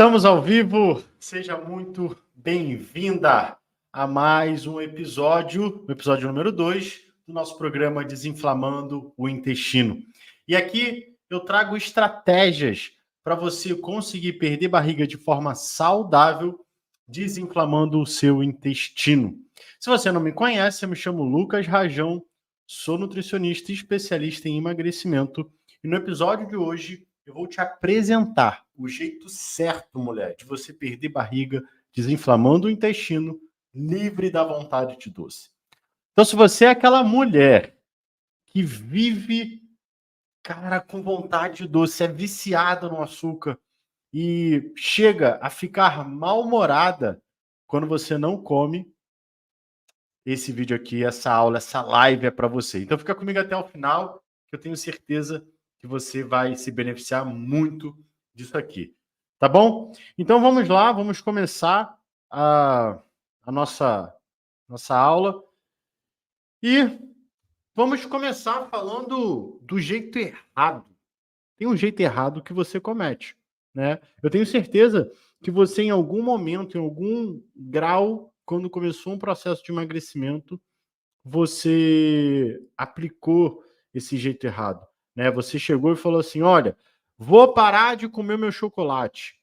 Estamos ao vivo, seja muito bem-vinda a mais um episódio, o episódio número 2 do nosso programa Desinflamando o Intestino. E aqui eu trago estratégias para você conseguir perder barriga de forma saudável, desinflamando o seu intestino. Se você não me conhece, eu me chamo Lucas Rajão, sou nutricionista e especialista em emagrecimento. E no episódio de hoje eu vou te apresentar o jeito certo, mulher, de você perder barriga, desinflamando o intestino, livre da vontade de doce. Então, se você é aquela mulher que vive, cara, com vontade de doce, é viciada no açúcar e chega a ficar mal-humorada quando você não come, esse vídeo aqui, essa aula, essa live é para você. Então, fica comigo até o final, que eu tenho certeza que você vai se beneficiar muito disso aqui. Tá bom? Então vamos lá, vamos começar a nossa aula. E vamos começar falando do jeito errado. Tem um jeito errado que você comete, né? Eu tenho certeza que você, em algum momento, em algum grau, quando começou um processo de emagrecimento, você aplicou esse jeito errado, né? Você chegou e falou assim: olha, vou parar de comer meu chocolate,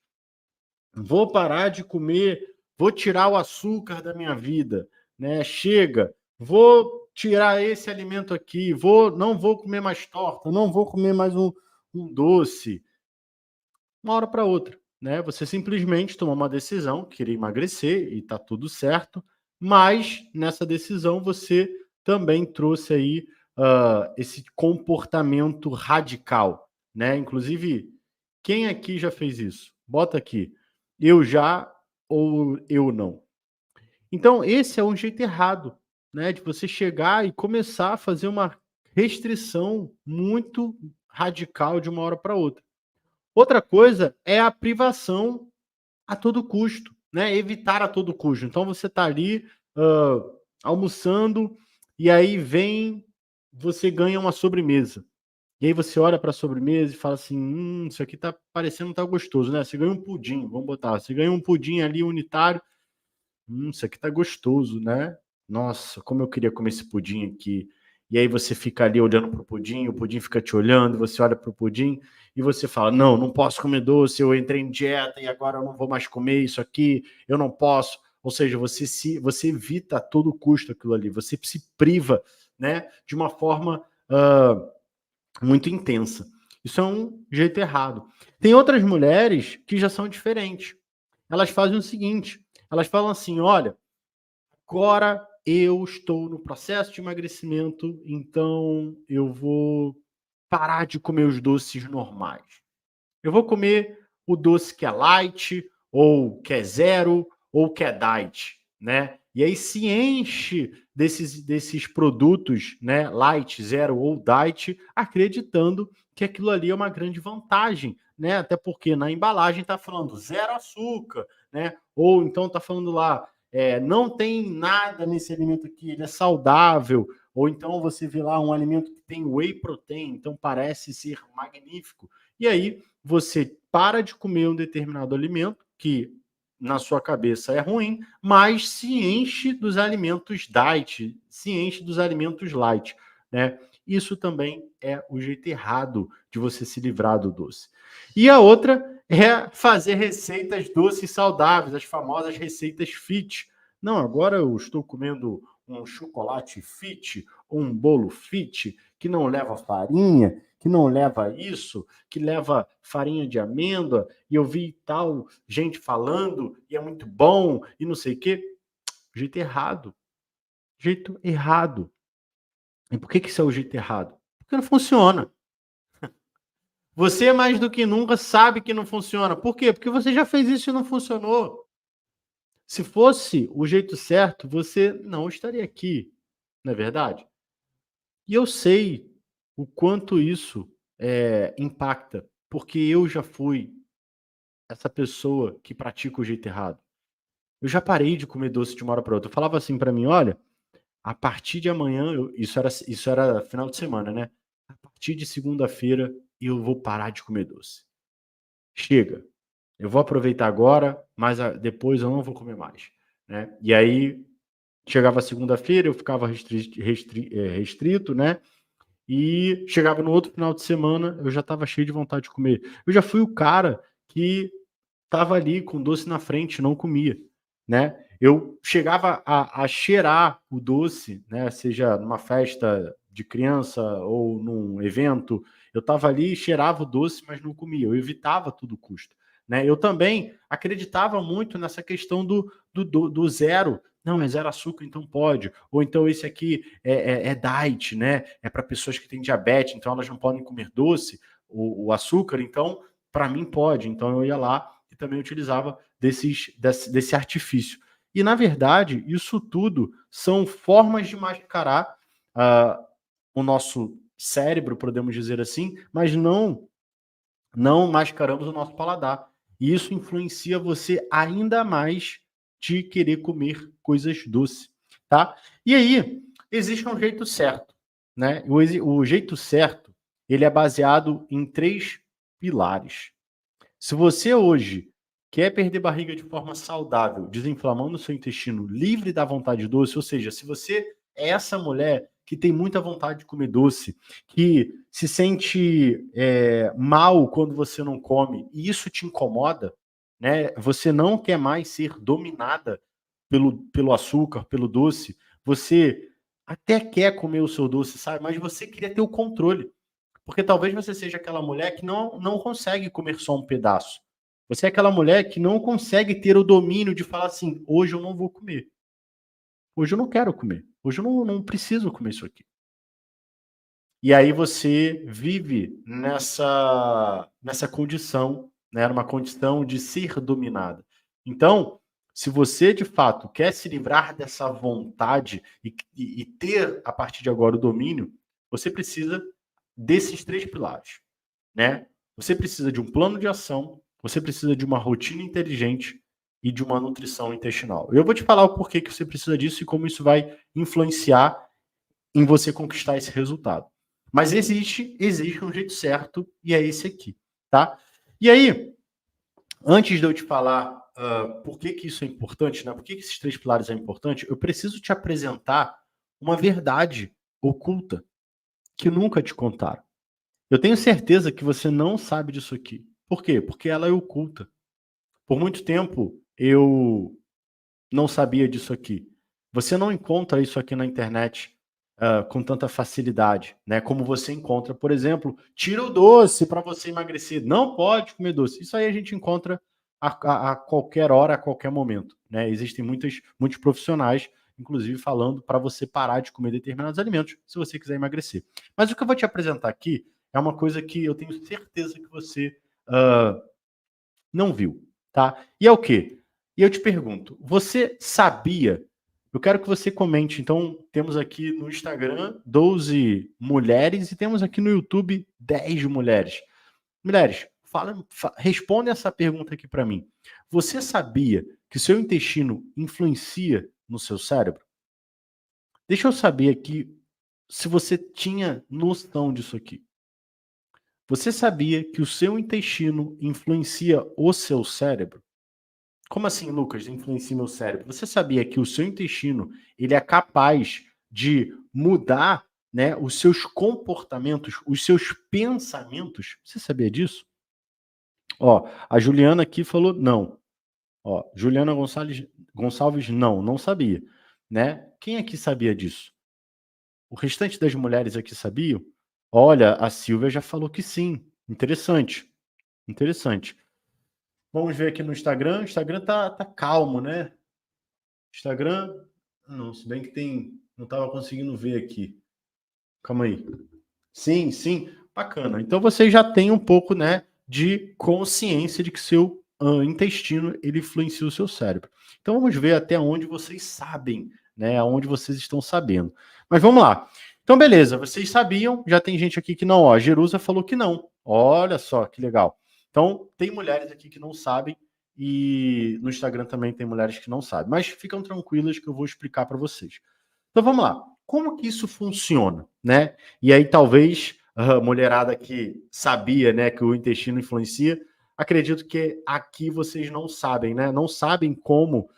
vou parar de comer, vou tirar o açúcar da minha vida, né? Chega, vou tirar esse alimento aqui, não vou comer mais torta, não vou comer mais um doce. Uma hora para outra, né? Você simplesmente tomou uma decisão, queria emagrecer e está tudo certo, mas nessa decisão você também trouxe aí esse comportamento radical, né? Inclusive, quem aqui já fez isso? Bota aqui, eu já ou eu não. Então, esse é um jeito errado, né? De você chegar e começar a fazer uma restrição muito radical de uma hora para outra. Outra coisa é a privação a todo custo, né? Evitar a todo custo. Então você está ali almoçando e aí você ganha uma sobremesa. E aí você olha para a sobremesa e fala assim, isso aqui tá parecendo tá gostoso, né? Você ganha um pudim, vamos botar, você ganha um pudim ali unitário, isso aqui tá gostoso, né? Nossa, como eu queria comer esse pudim aqui. E aí você fica ali olhando pro pudim, o pudim fica te olhando, você olha pro pudim e você fala, não posso comer doce, eu entrei em dieta e agora eu não vou mais comer isso aqui, eu não posso. Ou seja, você evita a todo custo aquilo ali, você se priva, né, de uma forma muito intensa. Isso é um jeito errado. Tem outras mulheres que já são diferentes. Elas fazem o seguinte, elas falam assim, olha, agora eu estou no processo de emagrecimento, então eu vou parar de comer os doces normais. Eu vou comer o doce que é light, ou que é zero, ou que é diet, né? E aí se enche desses produtos, né, light, zero ou diet, acreditando que aquilo ali é uma grande vantagem, né? Até porque na embalagem está falando zero açúcar, né? Ou então está falando lá, não tem nada nesse alimento aqui, ele é saudável. Ou então você vê lá um alimento que tem whey protein, então parece ser magnífico. E aí você para de comer um determinado alimento que na sua cabeça é ruim, mas se enche dos alimentos diet, se enche dos alimentos light, né? Isso também é o jeito errado de você se livrar do doce. E a outra é fazer receitas doces saudáveis, as famosas receitas fit. Não, agora eu estou comendo um chocolate fit, um bolo fit, que não leva farinha, que não leva isso, que leva farinha de amêndoa, e eu vi tal gente falando, e é muito bom, e não sei o quê. Jeito errado. Jeito errado. E por que isso é o jeito errado? Porque não funciona. Você, mais do que nunca, sabe que não funciona. Por quê? Porque você já fez isso e não funcionou. Se fosse o jeito certo, você não estaria aqui, não é verdade? E eu sei o quanto isso impacta, porque eu já fui essa pessoa que pratica o jeito errado. Eu já parei de comer doce de uma hora para outra. Eu falava assim para mim, olha, a partir de amanhã, isso era final de semana, né? A partir de segunda-feira eu vou parar de comer doce. Chega. eu vou aproveitar agora, mas depois eu não vou comer mais, né? E aí chegava segunda-feira, eu ficava restrito, né? E chegava no outro final de semana, eu já estava cheio de vontade de comer. Eu já fui o cara que estava ali com o doce na frente, não comia, né? Eu chegava a cheirar o doce, né? Seja numa festa de criança ou num evento, eu estava ali, cheirava o doce, mas não comia. Eu evitava a todo custo, né? Eu também acreditava muito nessa questão do zero. Não, é zero açúcar, então pode. Ou então esse aqui é diet, né? É para pessoas que têm diabetes, então elas não podem comer doce, o açúcar, então para mim pode. Então eu ia lá e também utilizava desse artifício. E, na verdade, isso tudo são formas de mascarar o nosso cérebro, podemos dizer assim, mas não mascaramos o nosso paladar. E isso influencia você ainda mais de querer comer coisas doces, tá? E aí, existe um jeito certo, né? O jeito certo, ele é baseado em 3 pilares. Se você hoje quer perder barriga de forma saudável, desinflamando o seu intestino, livre da vontade de doce, ou seja, se você é essa mulher que tem muita vontade de comer doce, que se sente mal quando você não come, e isso te incomoda, né? Você não quer mais ser dominada pelo açúcar, pelo doce, você até quer comer o seu doce, sabe? Mas você queria ter o controle. Porque talvez você seja aquela mulher que não consegue comer só um pedaço. Você é aquela mulher que não consegue ter o domínio de falar assim: hoje eu não vou comer. Hoje eu não quero comer. Hoje eu não preciso comer isso aqui. E aí você vive nessa condição, né? Numa condição de ser dominada. Então, se você de fato quer se livrar dessa vontade e ter a partir de agora o domínio, você precisa desses 3 pilares, né? Você precisa de um plano de ação, você precisa de uma rotina inteligente e de uma nutrição intestinal. Eu vou te falar o porquê que você precisa disso e como isso vai influenciar em você conquistar esse resultado. Mas existe um jeito certo e é esse aqui, tá? E aí, antes de eu te falar por que isso é importante, né? Por que esses 3 pilares são importantes, eu preciso te apresentar uma verdade oculta que nunca te contaram. Eu tenho certeza que você não sabe disso aqui. Por quê? Porque ela é oculta. Por muito tempo eu não sabia disso aqui. Você não encontra isso aqui na internet com tanta facilidade, né? Como você encontra, por exemplo, tira o doce para você emagrecer. Não pode comer doce. Isso aí a gente encontra a qualquer hora, a qualquer momento, né? Existem muitos profissionais, inclusive, falando para você parar de comer determinados alimentos se você quiser emagrecer. Mas o que eu vou te apresentar aqui é uma coisa que eu tenho certeza que você uh, não viu, tá? E é o quê? E eu te pergunto, você sabia? Eu quero que você comente. Então, temos aqui no Instagram 12 mulheres e temos aqui no YouTube 10 mulheres. Mulheres, responde essa pergunta aqui para mim. Você sabia que o seu intestino influencia no seu cérebro? Deixa eu saber aqui se você tinha noção disso aqui. Você sabia que o seu intestino influencia o seu cérebro? Como assim, Lucas, influencia meu cérebro? Você sabia que o seu intestino ele é capaz de mudar, né, os seus comportamentos, os seus pensamentos? Você sabia disso? Ó, a Juliana aqui falou não. Ó, Juliana Gonçalves não sabia, né? Quem aqui sabia disso? O restante das mulheres aqui sabiam? Olha, a Silvia já falou que sim. Interessante, interessante. Vamos ver aqui no Instagram. O Instagram tá calmo, né? Instagram, não, se bem que tem, não estava conseguindo ver aqui. Calma aí. Sim, sim, bacana. Então você já tem um pouco, né, de consciência de que seu intestino ele influencia o seu cérebro. Então vamos ver até onde vocês sabem, né, aonde vocês estão sabendo. Mas vamos lá. Então beleza, vocês sabiam? Já tem gente aqui que não, ó. A Jerusa falou que não. Olha só que legal. Então tem mulheres aqui que não sabem e no Instagram também tem mulheres que não sabem. Mas ficam tranquilas que eu vou explicar para vocês. Então vamos lá. Como que isso funciona, né? E aí talvez a mulherada que sabia, né, que o intestino influencia, acredito que aqui vocês não sabem, né? Não sabem como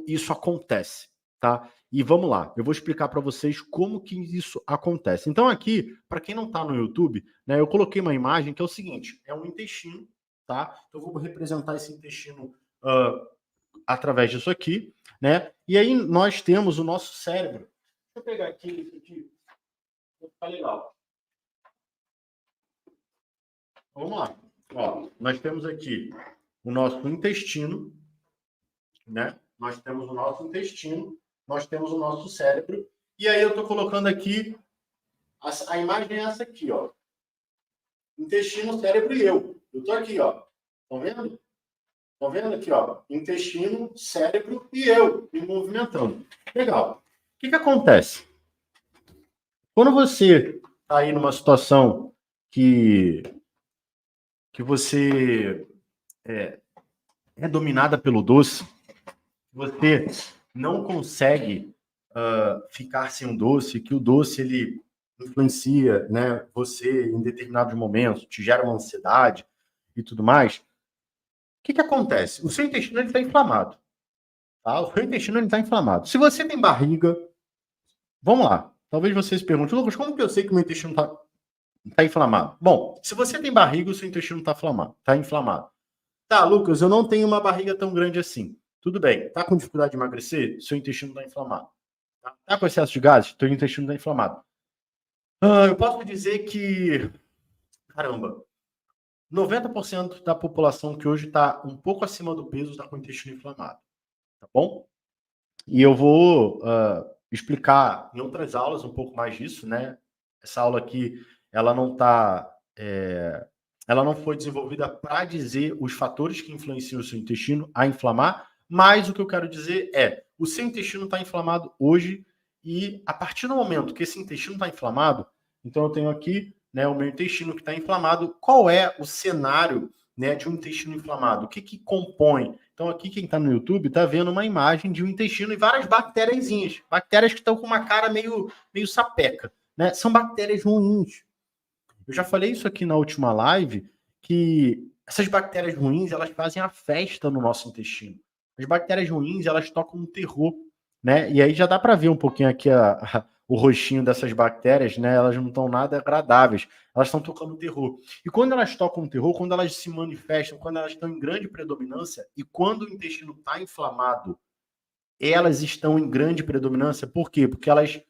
isso acontece, tá? E vamos lá, eu vou explicar para vocês como que isso acontece. Então aqui, para quem não está no YouTube, né, eu coloquei uma imagem que é o seguinte, é um intestino, tá? Então eu vou representar esse intestino através disso aqui, né? E aí nós temos o nosso cérebro. Deixa eu pegar aqui. Vai ficar legal. Vamos lá. Ó, nós temos aqui o nosso intestino, né? Nós temos o nosso intestino, nós temos o nosso cérebro, e aí eu estou colocando aqui, a imagem é essa aqui, ó. Intestino, cérebro e eu. Eu estou aqui, ó. Estão vendo? Estão vendo aqui, ó? Intestino, cérebro e eu me movimentando. Legal. O que acontece? Quando você está aí numa situação que você é dominada pelo doce, você não consegue ficar sem um doce, que o doce ele influencia, né, você em determinados momentos, te gera uma ansiedade e tudo mais, o que acontece? O seu intestino está inflamado. Tá? O seu intestino está inflamado. Se você tem barriga, vamos lá. Talvez você se pergunte, Lucas, como que eu sei que o meu intestino está inflamado? Bom, se você tem barriga, o seu intestino está inflamado. Tá, Lucas, eu não tenho uma barriga tão grande assim. Tudo bem. Tá com dificuldade de emagrecer? Seu intestino está inflamado. Tá com excesso de gases? Seu intestino está inflamado. Eu posso dizer que, caramba, 90% da população que hoje está um pouco acima do peso está com o intestino inflamado. Tá bom? E eu vou explicar em outras aulas um pouco mais disso, né? Essa aula aqui, ela não foi desenvolvida para dizer os fatores que influenciam o seu intestino a inflamar, mas o que eu quero dizer é, o seu intestino está inflamado hoje e a partir do momento que esse intestino está inflamado, então eu tenho aqui, né, o meu intestino que está inflamado. Qual é o cenário, né, de um intestino inflamado? O que compõe? Então aqui quem está no YouTube está vendo uma imagem de um intestino e várias bactériazinhas, bactérias que estão com uma cara meio sapeca, né? São bactérias ruins. Eu já falei isso aqui na última live, que essas bactérias ruins, elas fazem a festa no nosso intestino. As bactérias ruins, elas tocam um terror, né? E aí já dá para ver um pouquinho aqui o rostinho dessas bactérias, né? Elas não estão nada agradáveis, elas estão tocando terror. E quando elas tocam terror, quando elas se manifestam, quando elas estão em grande predominância e quando o intestino está inflamado, elas estão em grande predominância. Por quê? Porque elas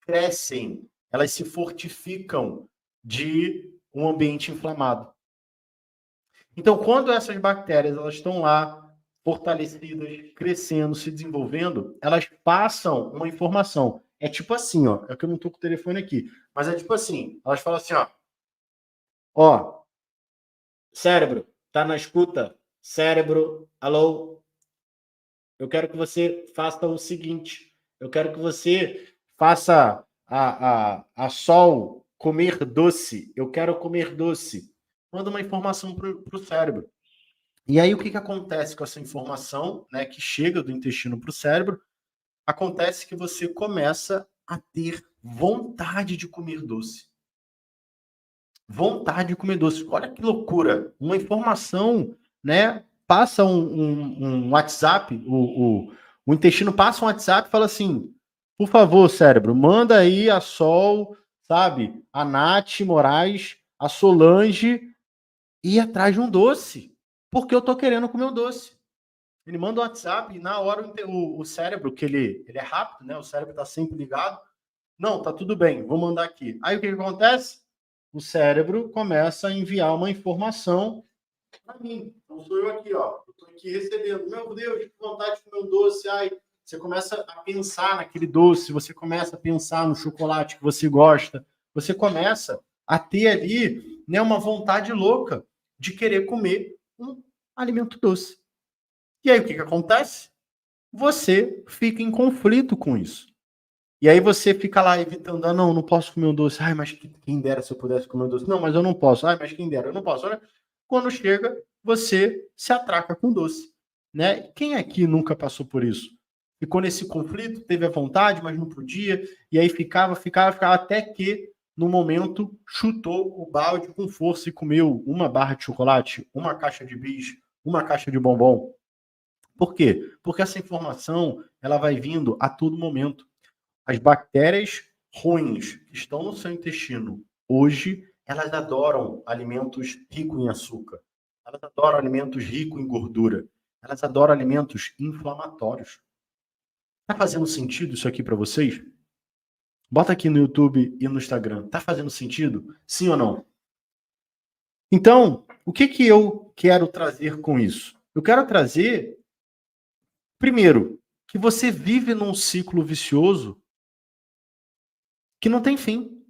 crescem, elas se fortificam de um ambiente inflamado. Então, quando essas bactérias elas estão lá fortalecidas, crescendo, se desenvolvendo, elas passam uma informação. É tipo assim, ó, é que eu não estou com o telefone aqui, mas é tipo assim, elas falam assim, ó, cérebro, tá na escuta? Cérebro, alô? Eu quero que você faça o seguinte, eu quero que você faça a Sol comer doce, eu quero comer doce. Manda uma informação para o cérebro. E aí o que acontece com essa informação, né, que chega do intestino para o cérebro? Acontece que você começa a ter vontade de comer doce. Vontade de comer doce. Olha que loucura. Uma informação, né, passa um WhatsApp, o intestino passa um WhatsApp e fala assim, por favor, cérebro, manda aí a Sol, sabe, a Nath Moraes, a Solange, ir atrás de um doce, porque eu tô querendo comer um doce. Ele manda um WhatsApp e na hora o cérebro, que ele é rápido, né? O cérebro tá sempre ligado. Não, tá tudo bem, vou mandar aqui. Aí o que acontece? O cérebro começa a enviar uma informação para mim. Então sou eu aqui, ó. Eu tô aqui recebendo. Meu Deus, que vontade de comer um doce. Ai, você começa a pensar naquele doce, você começa a pensar no chocolate que você gosta. Você começa a ter ali, né, uma vontade louca de querer comer um alimento doce. E aí o que acontece? Você fica em conflito com isso. E aí você fica lá evitando, não posso comer um doce. Ai, mas quem dera se eu pudesse comer um doce. Não, mas eu não posso. Ai, mas quem dera, eu não posso. Olha, quando chega, você se atraca com doce, né? Quem aqui nunca passou por isso? Ficou nesse conflito, teve a vontade, mas não podia, e aí ficava, até que no momento, chutou o balde com força e comeu uma barra de chocolate, uma caixa de bis, uma caixa de bombom. Por quê? Porque essa informação ela vai vindo a todo momento. As bactérias ruins que estão no seu intestino hoje, elas adoram alimentos ricos em açúcar. Elas adoram alimentos ricos em gordura. Elas adoram alimentos inflamatórios. Tá fazendo sentido isso aqui para vocês? Bota aqui no YouTube e no Instagram. Tá fazendo sentido? Sim ou não? Então, o que que eu quero trazer com isso? Eu quero trazer, primeiro, que você vive num ciclo vicioso que não tem fim.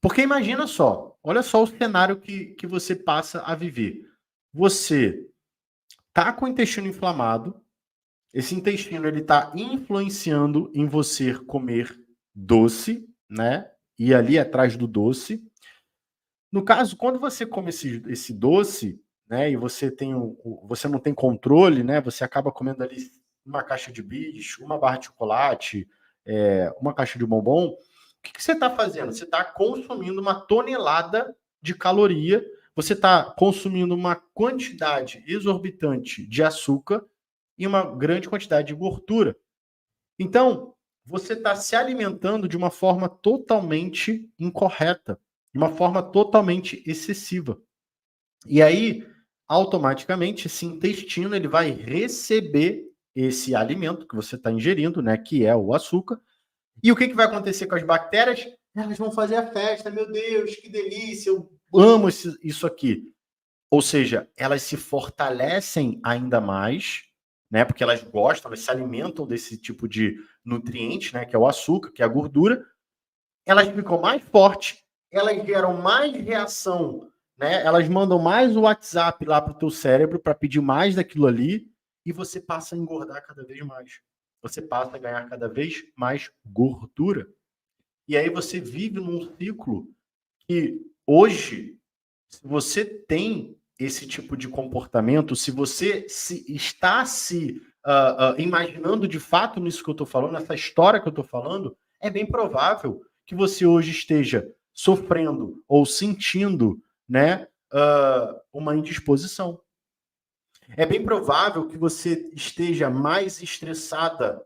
Porque imagina só, olha só o cenário que você passa a viver. Você tá com o intestino inflamado, esse intestino ele tá influenciando em você comer doce, né? E ali atrás do doce. No caso, quando você come esse doce, né? E você você não tem controle, né? Você acaba comendo ali uma caixa de bis, uma barra de chocolate, uma caixa de bombom. O que você está fazendo? Você está consumindo uma tonelada de caloria, você está consumindo uma quantidade exorbitante de açúcar e uma grande quantidade de gordura. Então, você está se alimentando de uma forma totalmente incorreta, de uma forma totalmente excessiva. E aí, automaticamente, esse intestino ele vai receber esse alimento que você está ingerindo, né, que é o açúcar. E o que vai acontecer com as bactérias? Elas vão fazer a festa. Meu Deus, que delícia, eu amo isso aqui. Ou seja, elas se fortalecem ainda mais, né? Porque elas gostam, elas se alimentam desse tipo de nutriente, né? Que é o açúcar, que é a gordura. Elas ficam mais fortes, elas geram mais reação, né? Elas mandam mais o WhatsApp lá para o teu cérebro para pedir mais daquilo ali e você passa a engordar cada vez mais. Você passa a ganhar cada vez mais gordura. E aí você vive num ciclo que hoje, se você tem esse tipo de comportamento, se você está se imaginando de fato nisso que eu estou falando, nessa história que eu estou falando, é bem provável que você hoje esteja sofrendo ou sentindo, né, uma indisposição. É bem provável que você esteja mais estressada,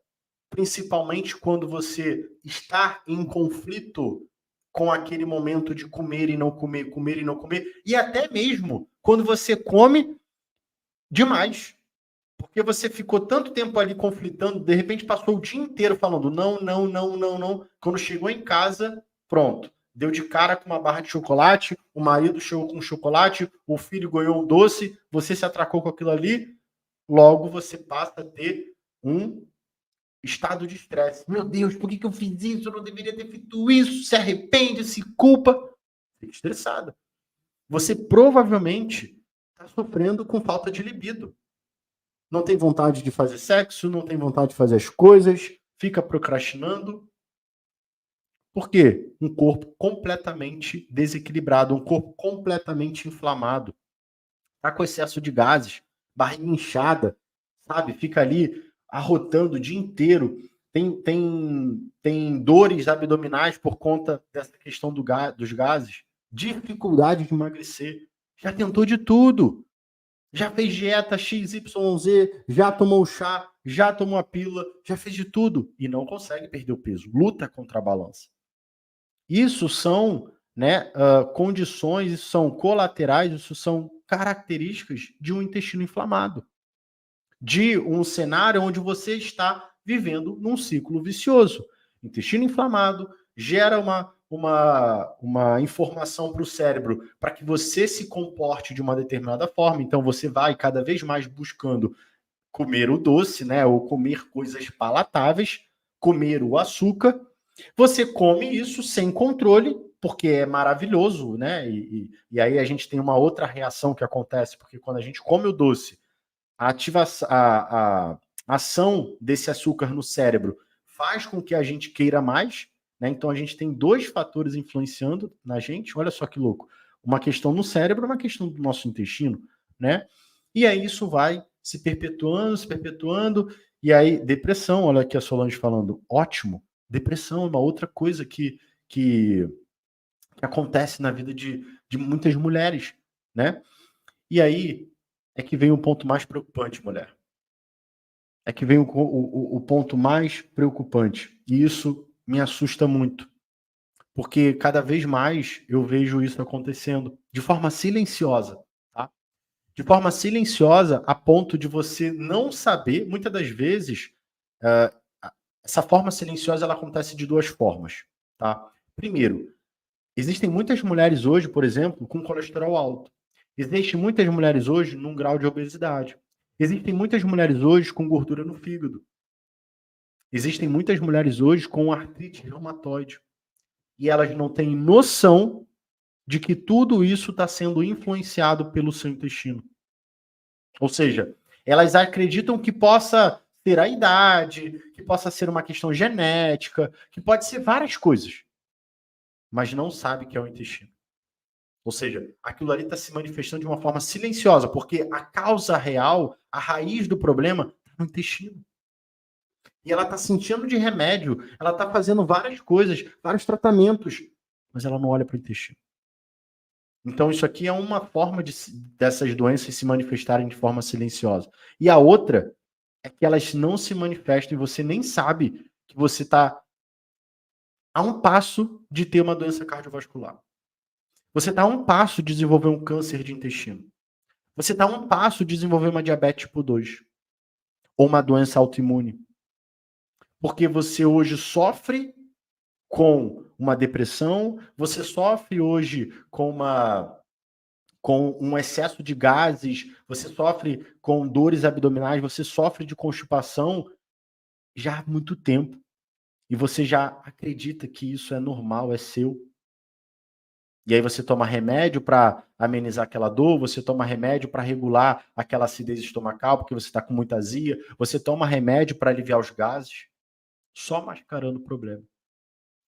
principalmente quando você está em conflito com aquele momento de comer e não comer, comer e não comer, e até mesmo quando você come demais. Porque você ficou tanto tempo ali conflitando, de repente passou o dia inteiro falando não, não, não, não, não. Quando chegou em casa, pronto. Deu de cara com uma barra de chocolate, o marido chegou com chocolate, o filho ganhou um doce, você se atracou com aquilo ali, logo você passa a ter um estado de estresse. Meu Deus, por que eu fiz isso? Eu não deveria ter feito isso. Se arrepende, se culpa. Fica estressada. Você provavelmente está sofrendo com falta de libido. Não tem vontade de fazer sexo, não tem vontade de fazer as coisas, fica procrastinando. Por quê? Um corpo completamente desequilibrado, um corpo completamente inflamado. Está com excesso de gases, barriga inchada, sabe? Fica ali arrotando o dia inteiro. Tem dores abdominais por conta dessa questão dos gases. Dificuldade de emagrecer. Já tentou de tudo. Já fez dieta XYZ, já tomou chá, já tomou a pílula, já fez de tudo e não consegue perder o peso. Luta contra a balança. Isso são, né, condições, isso são colaterais, isso são características de um intestino inflamado, de um cenário onde você está vivendo num ciclo vicioso. Intestino inflamado gera uma informação para o cérebro para que você se comporte de uma determinada forma. Então você vai cada vez mais buscando comer o doce, né, ou comer coisas palatáveis, comer o açúcar. Você come isso sem controle, porque é maravilhoso, né? E aí a gente tem uma outra reação que acontece, porque quando a gente come o doce, a ação desse açúcar no cérebro faz com que a gente queira mais, né? Então a gente tem dois fatores influenciando na gente. Olha só que louco. Uma questão no cérebro, uma questão do nosso intestino, né? E aí isso vai se perpetuando, e aí depressão, olha aqui a Solange falando, ótimo. Depressão é uma outra coisa que acontece na vida de muitas mulheres, né? E aí é que vem o ponto mais preocupante, mulher. É que vem o ponto mais preocupante. E isso me assusta muito. Porque cada vez mais eu vejo isso acontecendo de forma silenciosa, tá? De forma silenciosa a ponto de você não saber, muitas das vezes, eh, essa forma silenciosa ela acontece de duas formas, tá? Primeiro, existem muitas mulheres hoje, por exemplo, com colesterol alto. Existem muitas mulheres hoje num grau de obesidade. Existem muitas mulheres hoje com gordura no fígado. Existem muitas mulheres hoje com artrite reumatoide. E elas não têm noção de que tudo isso está sendo influenciado pelo seu intestino. Ou seja, elas acreditam que possa ser a idade, que possa ser uma questão genética, que pode ser várias coisas, mas não sabe que é o intestino. Ou seja, aquilo ali está se manifestando de uma forma silenciosa, porque a causa real, a raiz do problema, está no intestino. E ela está sentindo de remédio, ela está fazendo várias coisas, vários tratamentos, mas ela não olha para o intestino. Então, isso aqui é uma forma dessas doenças se manifestarem de forma silenciosa. E a outra é que elas não se manifestam e você nem sabe que você está a um passo de ter uma doença cardiovascular. Você está a um passo de desenvolver um câncer de intestino. Você está a um passo de desenvolver uma diabetes tipo 2 ou uma doença autoimune. Porque você hoje sofre com uma depressão, você sofre hoje com um excesso de gases, você sofre com dores abdominais, você sofre de constipação já há muito tempo. E você já acredita que isso é normal, é seu. E aí você toma remédio para amenizar aquela dor, você toma remédio para regular aquela acidez estomacal, porque você está com muita azia, você toma remédio para aliviar os gases, só mascarando o problema.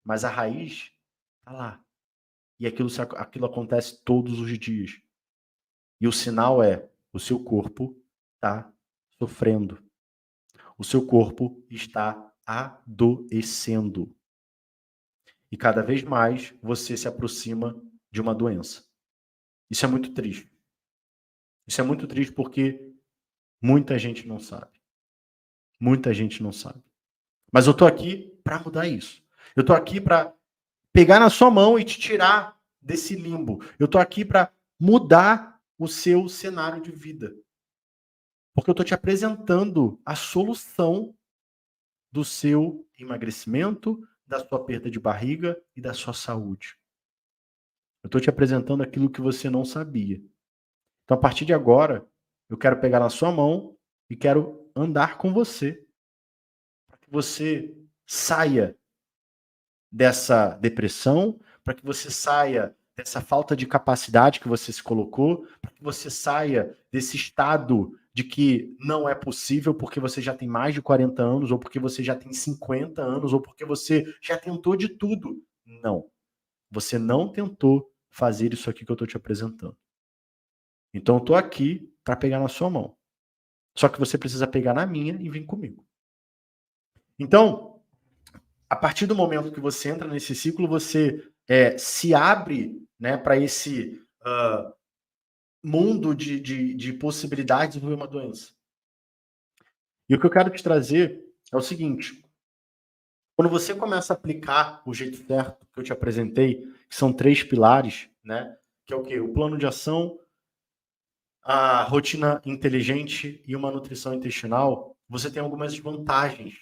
Mas a raiz está lá. E aquilo acontece todos os dias. E o sinal é, o seu corpo está sofrendo. O seu corpo está adoecendo. E cada vez mais você se aproxima de uma doença. Isso é muito triste. Isso é muito triste porque muita gente não sabe. Muita gente não sabe. Mas eu tô aqui para mudar isso. Eu tô aqui para pegar na sua mão e te tirar desse limbo. Eu tô aqui para mudar o seu cenário de vida. Porque eu tô te apresentando a solução do seu emagrecimento, da sua perda de barriga e da sua saúde. Eu tô te apresentando aquilo que você não sabia. Então, a partir de agora, eu quero pegar na sua mão e quero andar com você, para que você saia dessa depressão, para que você saia dessa falta de capacidade que você se colocou, para que você saia desse estado de que não é possível porque você já tem mais de 40 anos, ou porque você já tem 50 anos, ou porque você já tentou de tudo. Não. Você não tentou fazer isso aqui que eu estou te apresentando. Então, eu estou aqui para pegar na sua mão. Só que você precisa pegar na minha e vir comigo. Então, a partir do momento que você entra nesse ciclo, você se abre, né, para esse mundo de possibilidades de desenvolver uma doença. E o que eu quero te trazer é o seguinte: quando você começa a aplicar o jeito certo que eu te apresentei, que são 3 pilares, né, que é o quê? O plano de ação, a rotina inteligente e uma nutrição intestinal, você tem algumas vantagens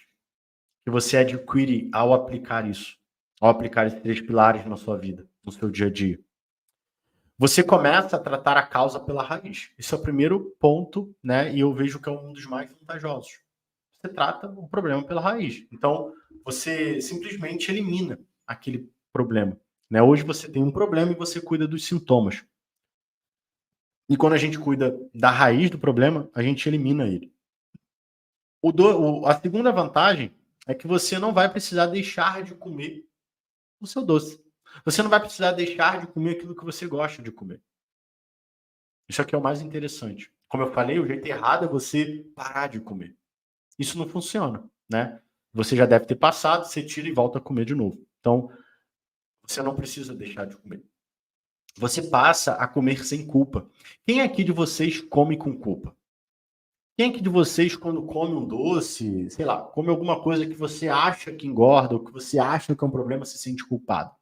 que você adquire ao aplicar isso, ao aplicar esses 3 pilares na sua vida, no seu dia a dia. Você começa a tratar a causa pela raiz. Esse é o primeiro ponto, né? E eu vejo que é um dos mais vantajosos. Você trata o problema pela raiz. Então, você simplesmente elimina aquele problema, né? Hoje você tem um problema e você cuida dos sintomas. E quando a gente cuida da raiz do problema, a gente elimina ele. A segunda vantagem é que você não vai precisar deixar de comer o seu doce. Você não vai precisar deixar de comer aquilo que você gosta de comer. Isso aqui é o mais interessante. Como eu falei, o jeito errado é você parar de comer. Isso não funciona, né? Você já deve ter passado, você tira e volta a comer de novo. Então, você não precisa deixar de comer. Você passa a comer sem culpa. Quem aqui de vocês come com culpa? Quem aqui de vocês, quando come um doce, sei lá, come alguma coisa que você acha que engorda, ou que você acha que é um problema, se sente culpado?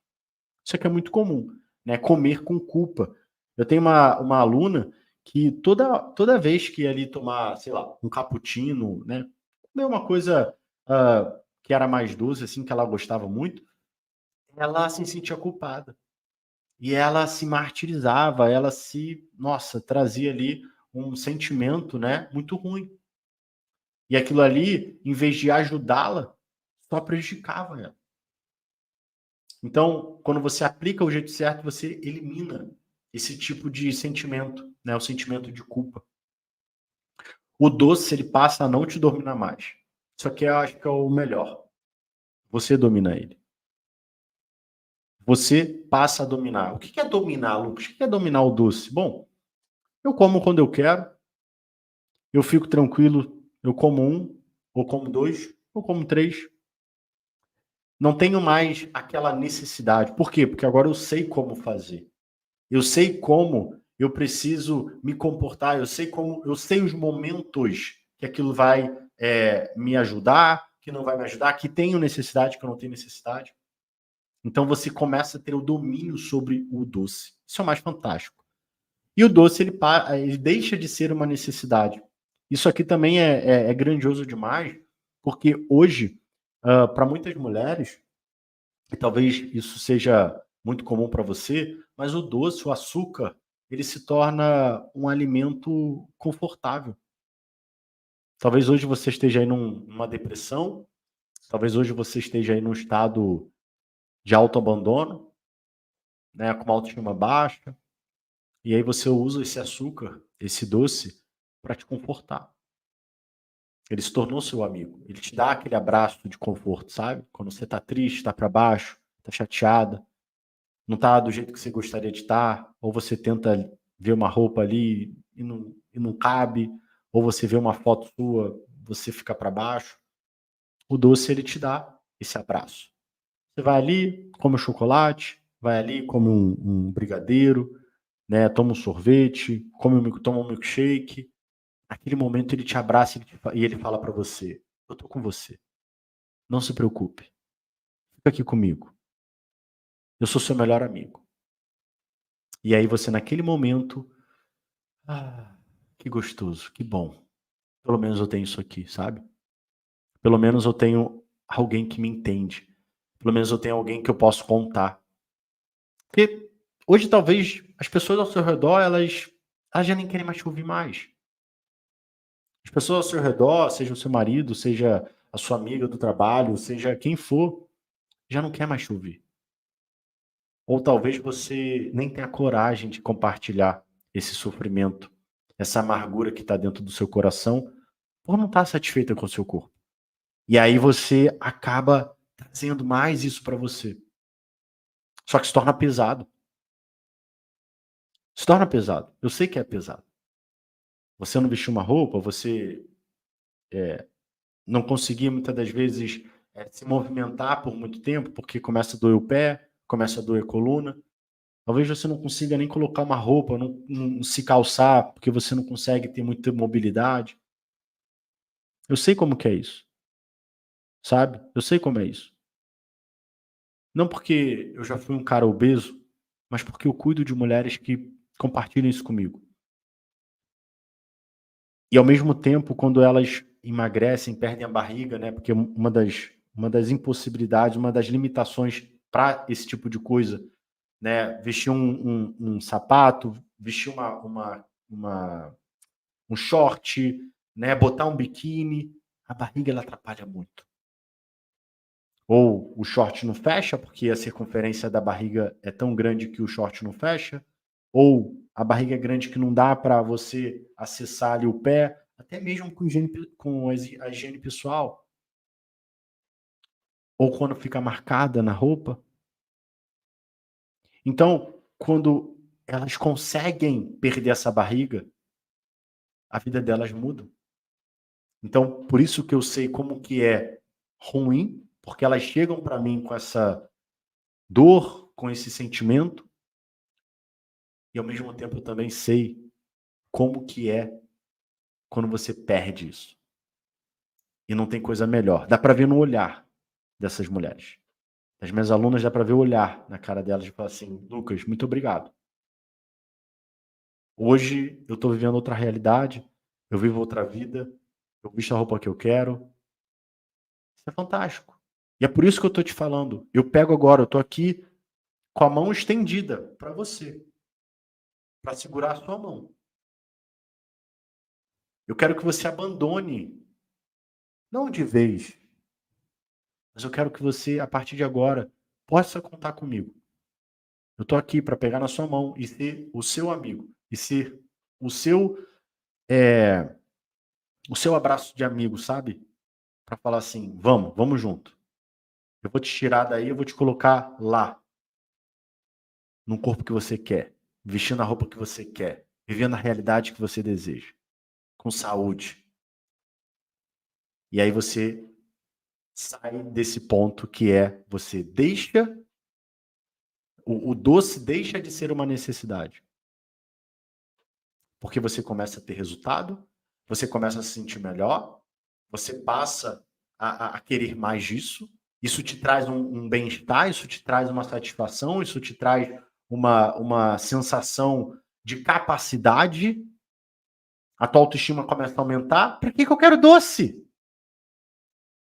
Isso aqui é muito comum, né? Comer com culpa. Eu tenho uma aluna que toda vez que ia ali tomar, sei lá, um cappuccino, né? Comer uma coisa que era mais doce, assim, que ela gostava muito, ela se sentia culpada. E ela se martirizava, ela nossa, trazia ali um sentimento, né, muito ruim. E aquilo ali, em vez de ajudá-la, só prejudicava ela. Então, quando você aplica o jeito certo, você elimina esse tipo de sentimento, né, o sentimento de culpa. O doce, ele passa a não te dominar mais. Isso aqui eu acho que é o melhor. Você domina ele. Você passa a dominar. O que é dominar, Lucas? O que é dominar o doce? Bom, eu como quando eu quero, eu fico tranquilo, eu como um, ou como dois, ou como três. Não tenho mais aquela necessidade. Por quê? Porque agora eu sei como fazer. Eu sei como eu preciso me comportar, eu sei os momentos que aquilo vai me ajudar, que não vai me ajudar, que tenho necessidade, que eu não tenho necessidade. Então você começa a ter o domínio sobre o doce. Isso é o mais fantástico. E o doce ele deixa de ser uma necessidade. Isso aqui também é grandioso demais, porque hoje, para muitas mulheres, e talvez isso seja muito comum para você, mas o doce, o açúcar, ele se torna um alimento confortável. Talvez hoje você esteja aí numa depressão, talvez hoje você esteja aí num estado de autoabandono, né, com uma autoestima baixa, e aí você usa esse açúcar, esse doce, para te confortar. Ele se tornou seu amigo. Ele te dá aquele abraço de conforto, sabe? Quando você tá triste, tá para baixo, tá chateada, não tá do jeito que você gostaria de estar, ou você tenta ver uma roupa ali e não cabe, ou você vê uma foto sua, você fica para baixo. O doce, ele te dá esse abraço. Você vai ali, come um chocolate, vai ali, come um brigadeiro, né? Toma um sorvete, toma um milkshake. Naquele momento ele te abraça e ele fala para você: eu tô com você. Não se preocupe. Fica aqui comigo. Eu sou seu melhor amigo. E aí você, naquele momento, ah, que gostoso, que bom. Pelo menos eu tenho isso aqui, sabe? Pelo menos eu tenho alguém que me entende. Pelo menos eu tenho alguém que eu posso contar. Porque hoje talvez as pessoas ao seu redor, elas já nem querem mais te ouvir mais. As pessoas ao seu redor, seja o seu marido, seja a sua amiga do trabalho, seja quem for, já não quer mais te ouvir. Ou talvez você nem tenha coragem de compartilhar esse sofrimento, essa amargura que está dentro do seu coração, por não estar satisfeita com o seu corpo. E aí você acaba trazendo mais isso para você. Só que se torna pesado. Se torna pesado. Eu sei que é pesado. Você não vestiu uma roupa, você não conseguia muitas das vezes se movimentar por muito tempo, porque começa a doer o pé, começa a doer a coluna. Talvez você não consiga nem colocar uma roupa, não se calçar, porque você não consegue ter muita mobilidade. Eu sei como que é isso, sabe? Eu sei como é isso. Não porque eu já fui um cara obeso, mas porque eu cuido de mulheres que compartilham isso comigo. E ao mesmo tempo, quando elas emagrecem, perdem a barriga, né? Porque uma das impossibilidades, uma das limitações para esse tipo de coisa, né? Vestir um sapato, vestir um short, né? Botar um biquíni, a barriga ela atrapalha muito. Ou o short não fecha, porque a circunferência da barriga é tão grande que o short não fecha, ou a barriga é grande que não dá para você acessar ali o pé, até mesmo com a higiene pessoal, ou quando fica marcada na roupa. Então, quando elas conseguem perder essa barriga, a vida delas muda. Então, por isso que eu sei como que é ruim, porque elas chegam para mim com essa dor, com esse sentimento e, ao mesmo tempo, eu também sei como que é quando você perde isso. E não tem coisa melhor. Dá para ver no olhar dessas mulheres. As minhas alunas, dá para ver o olhar na cara delas e falar assim: Lucas, muito obrigado. Hoje eu estou vivendo outra realidade, eu vivo outra vida, eu visto a roupa que eu quero. Isso é fantástico. E é por isso que eu estou te falando. Eu pego agora, eu estou aqui com a mão estendida para você, para segurar a sua mão. Eu quero que você abandone, não de vez, mas eu quero que você, a partir de agora, possa contar comigo. Eu estou aqui para pegar na sua mão e ser o seu amigo, e ser o seu, o seu abraço de amigo, sabe? Para falar assim, vamos junto. Eu vou te tirar daí, eu vou te colocar lá, no corpo que você quer, vestindo a roupa que você quer, vivendo a realidade que você deseja, com saúde. E aí você sai desse ponto que é, você deixa, o doce deixa de ser uma necessidade. Porque você começa a ter resultado, você começa a se sentir melhor, você passa a querer mais disso, isso te traz um bem-estar, isso te traz uma satisfação, isso te traz uma sensação de capacidade, a tua autoestima começa a aumentar. Para que eu quero doce?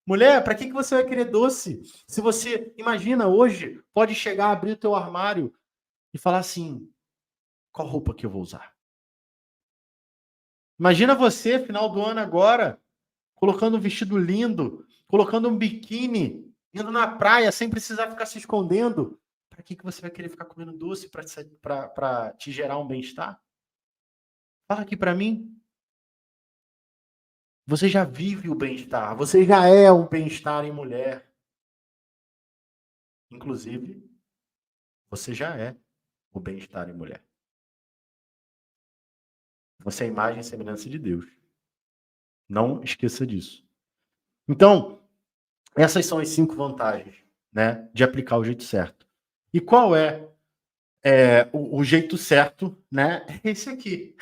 Mulher, para que você vai querer doce? Se você, imagina, hoje, pode chegar, abrir o teu armário e falar assim, qual roupa que eu vou usar? Imagina você, final do ano agora, colocando um vestido lindo, colocando um biquíni, indo na praia sem precisar ficar se escondendo. Para que você vai querer ficar comendo doce para te gerar um bem-estar? Fala aqui para mim. Você já vive o bem-estar, você já é o bem-estar em mulher. Inclusive, você já é o bem-estar em mulher. Você é a imagem e semelhança de Deus. Não esqueça disso. Então, essas são as 5 vantagens, né, de aplicar o jeito certo. E qual é, o jeito certo, né? É esse aqui.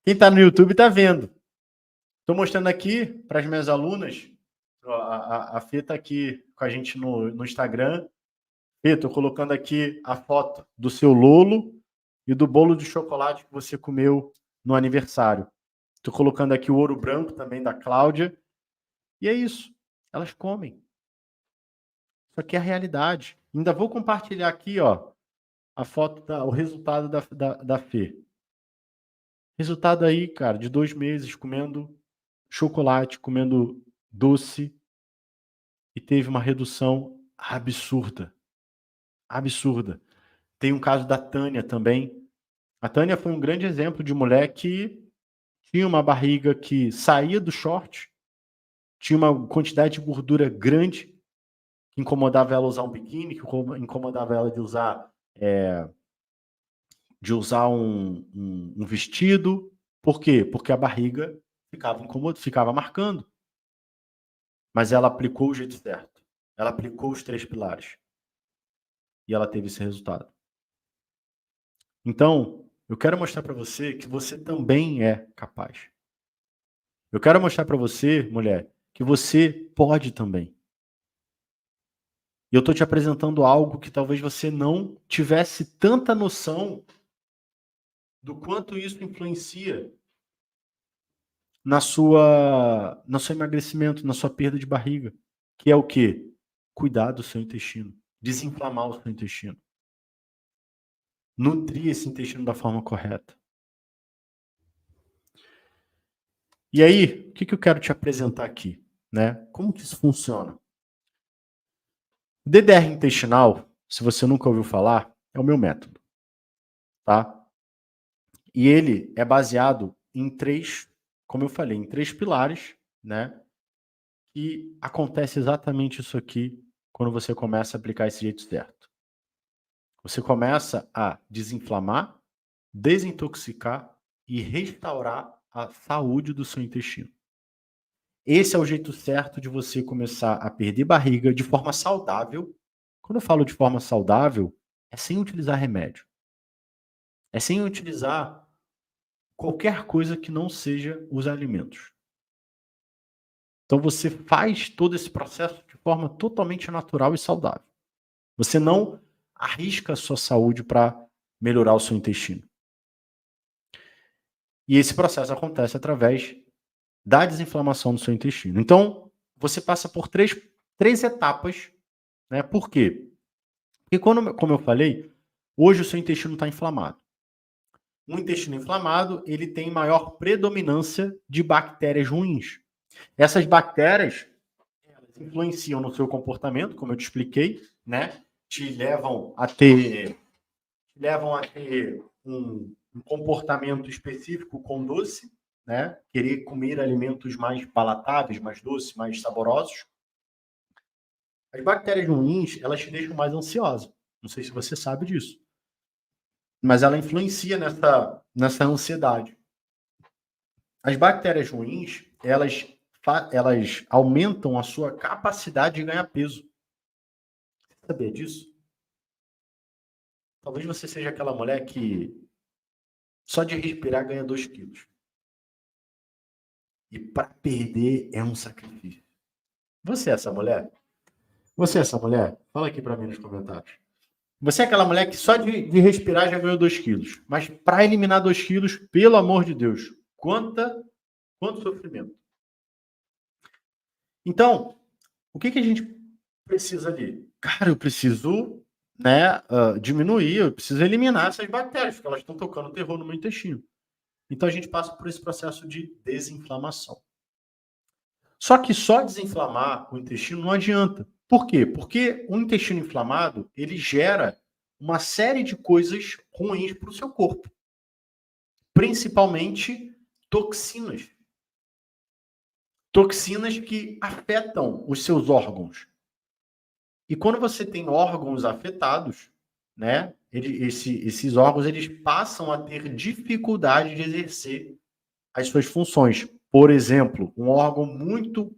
Quem está no YouTube está vendo. Estou mostrando aqui para as minhas alunas. A Fê está aqui com a gente no Instagram. Fê, estou colocando aqui a foto do seu Lolo e do bolo de chocolate que você comeu no aniversário. Estou colocando aqui o ouro branco também da Cláudia. E é isso. Elas comem. Isso aqui é a realidade. Ainda vou compartilhar aqui, ó, a foto, o resultado da Fê. Resultado aí, cara, de 2 meses comendo chocolate, comendo doce e teve uma redução absurda. Absurda. Tem um caso da Tânia também. A Tânia foi um grande exemplo de mulher que tinha uma barriga que saía do short, tinha uma quantidade de gordura grande, que incomodava ela usar um biquíni, que incomodava ela de usar um vestido. Por quê? Porque a barriga ficava marcando. Mas ela aplicou o jeito certo. Ela aplicou os 3 pilares. E ela teve esse resultado. Então, eu quero mostrar para você que você também é capaz. Eu quero mostrar para você, mulher, que você pode também. E eu estou te apresentando algo que talvez você não tivesse tanta noção do quanto isso influencia no seu emagrecimento, na sua perda de barriga, que é o quê? Cuidar do seu intestino, desinflamar o seu intestino, nutrir esse intestino da forma correta. E aí, o que eu quero te apresentar aqui, né? Como que isso funciona? O DDR intestinal, se você nunca ouviu falar, é o meu método, tá? E ele é baseado em 3, como eu falei, em 3 pilares, né? E acontece exatamente isso aqui quando você começa a aplicar esse jeito certo. Você começa a desinflamar, desintoxicar e restaurar a saúde do seu intestino. Esse é o jeito certo de você começar a perder barriga de forma saudável, Quando eu falo de forma saudável, é sem utilizar remédio. É sem utilizar qualquer coisa que não seja os alimentos. Então você faz todo esse processo de forma totalmente natural e saudável. Você não arrisca a sua saúde para melhorar o seu intestino. E esse processo acontece através da desinflamação do seu intestino. Então, você passa por três etapas, né? Por quê? Porque, como eu falei, hoje o seu intestino está inflamado. Um intestino inflamado, ele tem maior predominância de bactérias ruins. Essas bactérias, elas influenciam no seu comportamento, como eu te expliquei, né? Te levam a ter um comportamento específico com doce, né? Querer comer alimentos mais palatáveis, mais doces, mais saborosos. As bactérias ruins, elas te deixam mais ansiosa. Não sei se você sabe disso. Mas ela influencia nessa ansiedade. As bactérias ruins, elas aumentam a sua capacidade de ganhar peso. Você sabia disso? Talvez você seja aquela mulher que só de respirar ganha 2 quilos. E para perder é um sacrifício. Você é essa mulher? Você é essa mulher? Fala aqui para mim nos comentários. Você é aquela mulher que só de respirar já ganhou 2 quilos. Mas para eliminar 2 quilos, pelo amor de Deus, quanto sofrimento. Então, o que a gente precisa ali? Cara, eu preciso, né, diminuir, eu preciso eliminar essas bactérias, porque elas estão tocando terror no meu intestino. Então a gente passa por esse processo de desinflamação. Só que só desinflamar o intestino não adianta. Por quê? Porque o intestino inflamado, ele gera uma série de coisas ruins para o seu corpo. Principalmente toxinas. Toxinas que afetam os seus órgãos. E quando você tem órgãos afetados, né, esses órgãos eles passam a ter dificuldade de exercer as suas funções. Por exemplo, um órgão muito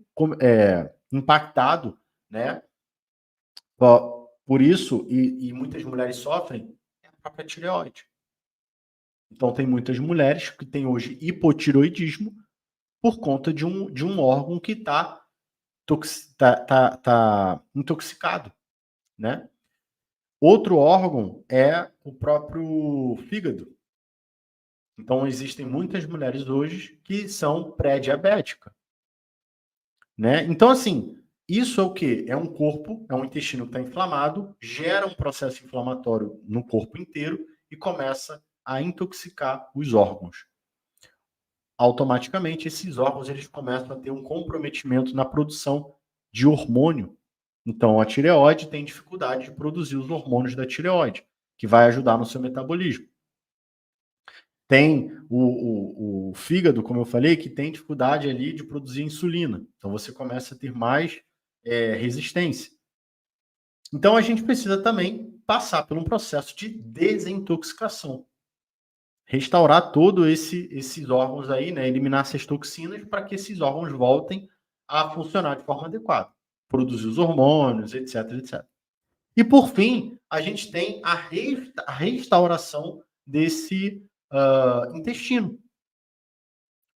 impactado, né, por isso, e muitas mulheres sofrem, é a própria tireoide. Então, tem muitas mulheres que têm hoje hipotireoidismo por conta de um órgão que está intoxicado, né? Outro órgão é o próprio fígado. Então, existem muitas mulheres hoje que são pré-diabéticas, né? Então, assim, isso é o quê? É um corpo, é um intestino que está inflamado, gera um processo inflamatório no corpo inteiro e começa a intoxicar os órgãos. Automaticamente, esses órgãos eles começam a ter um comprometimento na produção de hormônio. Então, a tireoide tem dificuldade de produzir os hormônios da tireoide, que vai ajudar no seu metabolismo. Tem o fígado, como eu falei, que tem dificuldade ali de produzir insulina. Então, você começa a ter mais resistência. Então, a gente precisa também passar por um processo de desintoxicação. Restaurar todos esses órgãos aí, né? Eliminar essas toxinas para que esses órgãos voltem a funcionar de forma adequada. Produzir os hormônios, etc, etc. E, por fim, a gente tem a restauração desse intestino.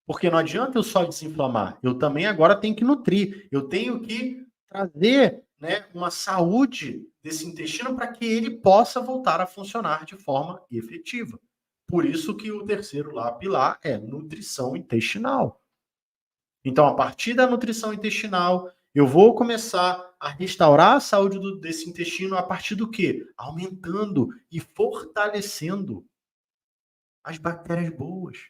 Porque não adianta eu só desinflamar. Eu também agora tenho que nutrir. Eu tenho que trazer, né, uma saúde desse intestino para que ele possa voltar a funcionar de forma efetiva. Por isso que o terceiro pilar é nutrição intestinal. Então, a partir da nutrição intestinal, eu vou começar a restaurar a saúde desse intestino a partir do quê? Aumentando e fortalecendo as bactérias boas.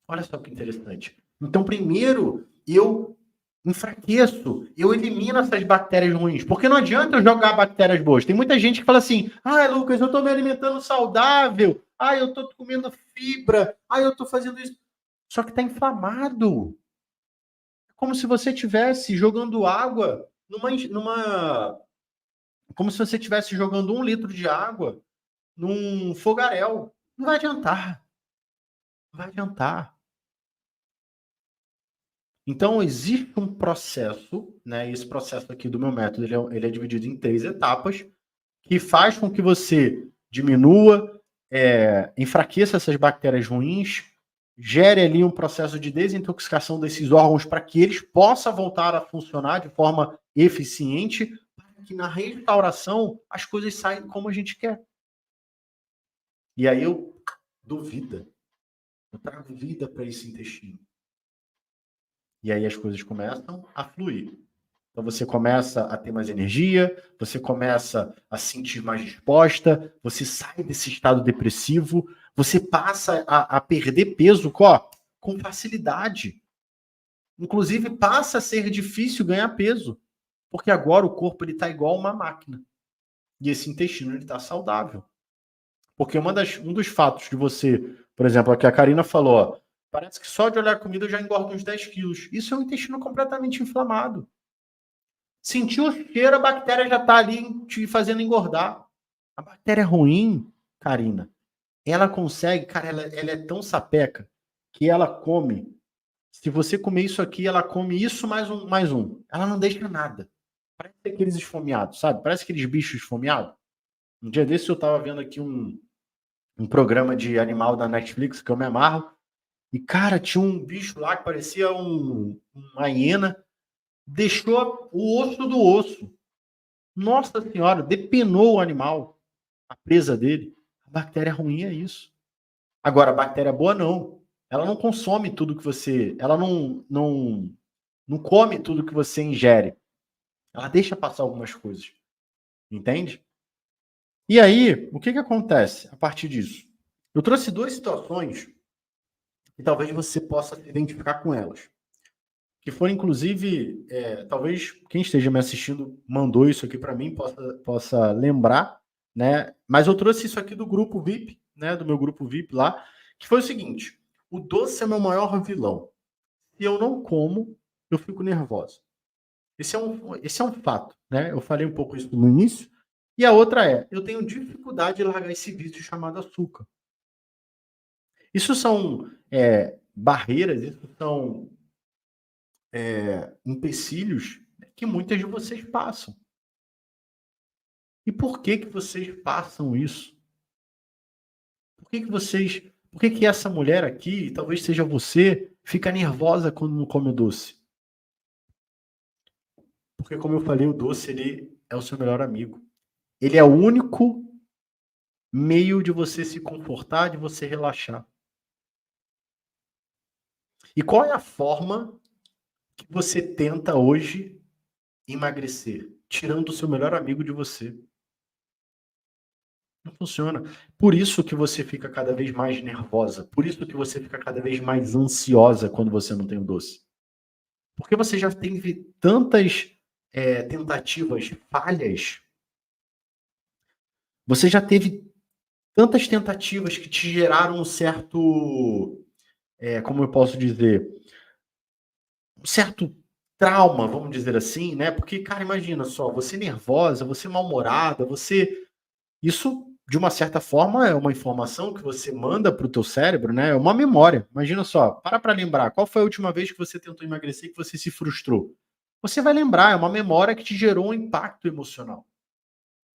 Olha só que interessante. Então, primeiro, eu enfraqueço, eu elimino essas bactérias ruins. Porque não adianta eu jogar bactérias boas. Tem muita gente que fala assim, Lucas, eu estou me alimentando saudável. Eu estou comendo fibra. Eu estou fazendo isso. Só que está inflamado. É como se você estivesse jogando água como se você estivesse jogando 1 litro de água num fogaréu. Não vai adiantar. Não vai adiantar. Então, existe um processo, né? Esse processo aqui do meu método, ele é dividido em 3 etapas, que faz com que você diminua, enfraqueça essas bactérias ruins, gere ali um processo de desintoxicação desses órgãos para que eles possam voltar a funcionar de forma eficiente, para que na restauração as coisas saiam como a gente quer. E aí eu dou vida, eu trago vida para esse intestino. E aí as coisas começam a fluir. Então você começa a ter mais energia, você começa a se sentir mais disposta, você sai desse estado depressivo, você passa a perder peso com facilidade. Inclusive passa a ser difícil ganhar peso, porque agora o corpo está igual uma máquina. E esse intestino está saudável. Porque um dos fatos de você, por exemplo, aqui a Karina falou, ó, parece que só de olhar a comida eu já engordo uns 10 quilos. Isso é um intestino completamente inflamado. Sentiu o cheiro, a bactéria já está ali te fazendo engordar. A bactéria ruim, Karina, ela consegue, cara, ela é tão sapeca que ela come. Se você comer isso aqui, ela come isso mais um, mais um. Ela não deixa nada. Parece aqueles esfomeados, sabe? Parece aqueles bichos esfomeados. Um dia desse eu estava vendo aqui um programa de animal da Netflix que eu me amarro. E, cara, tinha um bicho lá que parecia uma hiena. Deixou o osso do osso. Nossa senhora, depenou o animal, a presa dele. A bactéria ruim é isso. Agora, a bactéria boa não. Ela não consome tudo que você... Ela não come tudo que você ingere. Ela deixa passar algumas coisas. Entende? E aí, o que acontece a partir disso? Eu trouxe 2 situações que talvez você possa se identificar com elas. Que foram, inclusive, talvez quem esteja me assistindo mandou isso aqui para mim, possa lembrar, né? Mas eu trouxe isso aqui do grupo VIP, né? Do meu grupo VIP lá, que foi o seguinte: o doce é meu maior vilão. Se eu não como, eu fico nervosa. Esse é um fato, né? Eu falei um pouco isso no início. E a outra eu tenho dificuldade de largar esse vício chamado açúcar. Isso são barreiras, isso são empecilhos que muitas de vocês passam. E por que vocês passam isso? Por que essa mulher aqui, talvez seja você, fica nervosa quando não come o doce? Porque, como eu falei, o doce ele é o seu melhor amigo. Ele é o único meio de você se confortar, de você relaxar. E qual é a forma que você tenta hoje emagrecer? Tirando o seu melhor amigo de você. Não funciona. Por isso que você fica cada vez mais nervosa. Por isso que você fica cada vez mais ansiosa quando você não tem o doce. Porque você já teve tantas tentativas falhas. Você já teve tantas tentativas que te geraram um certo, como eu posso dizer, um certo trauma, vamos dizer assim, né? Porque, cara, imagina só, você nervosa, você mal-humorada, isso, de uma certa forma, é uma informação que você manda para o teu cérebro, né? É uma memória. Imagina só, para lembrar, qual foi a última vez que você tentou emagrecer e que você se frustrou? Você vai lembrar, é uma memória que te gerou um impacto emocional.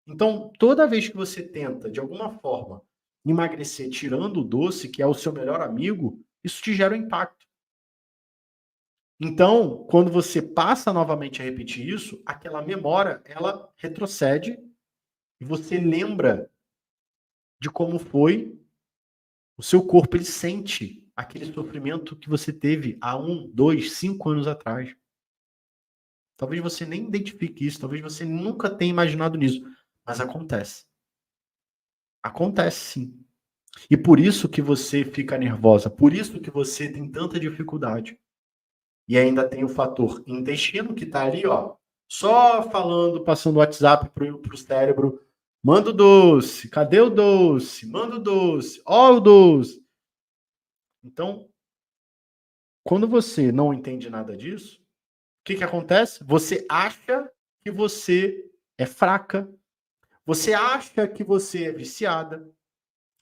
Então, toda vez que você tenta, de alguma forma, emagrecer tirando o doce, que é o seu melhor amigo, isso te gera um impacto. Então, quando você passa novamente a repetir isso, aquela memória, ela retrocede e você lembra de como foi. O seu corpo, ele sente aquele sofrimento que você teve há 1, 2, 5 anos atrás. Talvez você nem identifique isso, talvez você nunca tenha imaginado nisso, mas acontece. Acontece sim. E por isso que você fica nervosa, por isso que você tem tanta dificuldade. E ainda tem o fator intestino que está ali, ó, só falando, passando o WhatsApp pro cérebro. Manda o doce, cadê o doce? Manda o doce, ó o doce. Então, quando você não entende nada disso, o que acontece? Você acha que você é fraca, você acha que você é viciada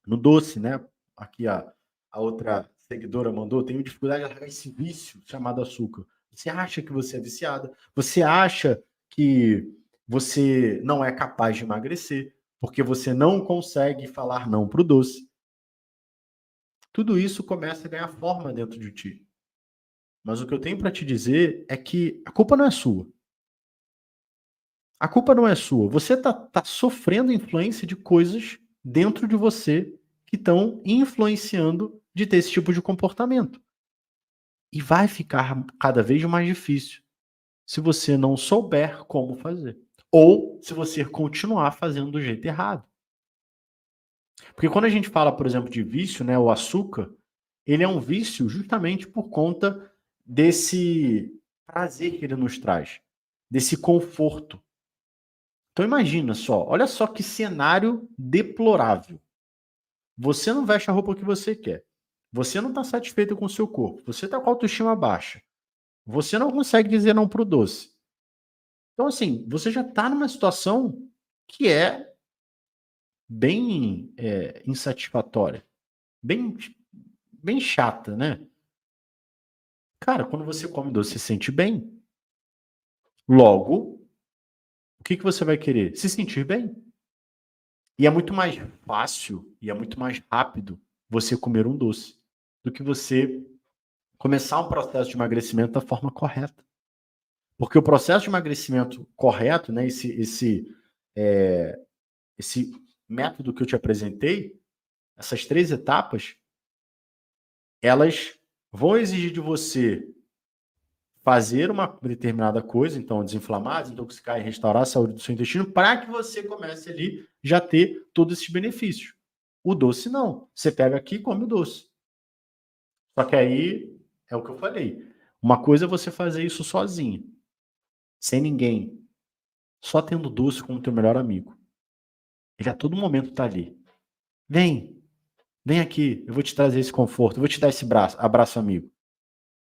no doce, né? Aqui a outra seguidora mandou, tenho dificuldade de largar esse vício chamado açúcar. Você acha que você é viciada, você acha que você não é capaz de emagrecer, porque você não consegue falar não para o doce. Tudo isso começa a ganhar forma dentro de ti. Mas o que eu tenho para te dizer é que a culpa não é sua. A culpa não é sua. Você tá sofrendo influência de coisas dentro de você que estão influenciando de ter esse tipo de comportamento. E vai ficar cada vez mais difícil se você não souber como fazer. Ou se você continuar fazendo do jeito errado. Porque quando a gente fala, por exemplo, de vício, né, o açúcar, ele é um vício justamente por conta desse prazer que ele nos traz, desse conforto. Então imagina só, olha só que cenário deplorável. Você não veste a roupa que você quer. Você não está satisfeito com o seu corpo. Você está com a autoestima baixa. Você não consegue dizer não pro doce. Então, assim, você já está numa situação que é bem insatisfatória, bem, bem chata, né? Cara, quando você come doce, você se sente bem. Logo, o que você vai querer? Se sentir bem. E é muito mais fácil e é muito mais rápido você comer um doce do que você começar um processo de emagrecimento da forma correta. Porque o processo de emagrecimento correto, né, esse método que eu te apresentei, essas 3 etapas, elas vão exigir de você fazer uma determinada coisa, então desinflamar, desintoxicar e restaurar a saúde do seu intestino para que você comece ali já ter todos esses benefícios. O doce não. Você pega aqui e come o doce. Só que aí é o que eu falei. Uma coisa é você fazer isso sozinho, sem ninguém, só tendo o doce como teu melhor amigo. Ele a todo momento tá ali. Vem, vem aqui, eu vou te trazer esse conforto, eu vou te dar esse abraço amigo.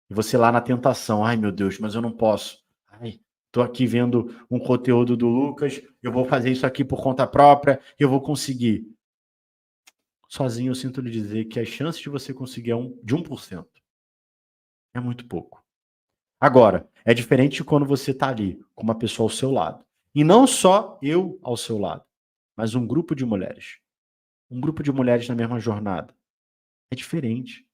E você lá na tentação, ai meu Deus, mas eu não posso. Ai, tô aqui vendo um conteúdo do Lucas, eu vou fazer isso aqui por conta própria, eu vou conseguir. Sozinho eu sinto lhe dizer que as chances de você conseguir é de 1%. É muito pouco. Agora, é diferente de quando você tá ali com uma pessoa ao seu lado. E não só eu ao seu lado, mas um grupo de mulheres. Um grupo de mulheres na mesma jornada. É diferente.